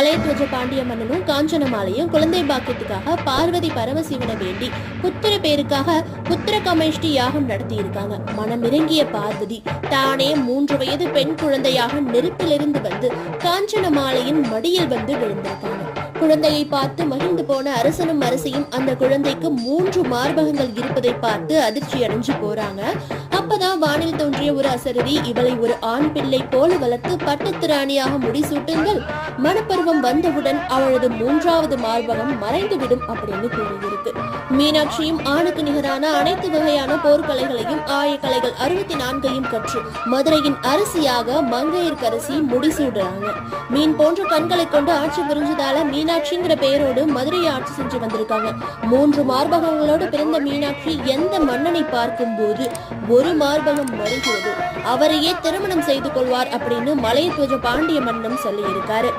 மலையத்வஜ பாண்டிய மன்னனும் காஞ்சனமாலையும் குழந்தை பாக்கியத்துக்காக பார்வதி பரமசிவனை வேண்டி புத்திர பேருக்காக புத்திர கமேஷ்டி யாகம் நடத்தி இருக்காங்க. மனமிறங்கிய பார்வதி தானே 3 வயது பெண் குழந்தையாக நெருப்பிலிருந்து வந்து காஞ்சனமாலையின் மடியில் வந்து விழுந்திருக்காங்க. குழந்தையை பார்த்து மகிழ்ந்து போன அரசனும் அரசியும் அந்த குழந்தைக்கு 3 மார்பகங்கள் இருப்பதை பார்த்து அதிர்ச்சி அடைஞ்சு போறாங்க. அப்பதான் வானில் தோன்றிய ஒரு அசரதி, இவளை ஒரு ஆண் பிள்ளை போல வளர்த்து பட்டத்து ராணியாக முடிசூட்டுங்கள், மனப்பருவம் வந்தவுடன் அவளது 3வது மார்பகம் மறைந்துவிடும் அப்படின்னு கூறியிருக்கு. மீனாட்சியும் ஆணுக்கு நிகரான அனைத்து வகையான போர்க்கலைகளையும் ஆயக்கலைகள் 64ஐயும் கற்று மதுரையின் அரசியாக மங்கையர்க்கரசி முடிசூடுறாங்க. மீன் போன்ற கண்களை கொண்டு ஆட்சி புரிஞ்சதால மீனாட்சிங்கிற பெயரோடு மதுரையை ஆட்சி செஞ்சு வந்திருக்காங்க. 3 மார்பகங்களோடு பிறந்த மீனாட்சி எந்த மன்னனை பார்க்கும் போது ஒரு மார்பகம் மறுகிறது, அவரையே திருமணம் செய்து கொள்வார் அப்படின்னு மலையத்வஜ பாண்டிய மன்னன் சொல்லி இருக்காரு.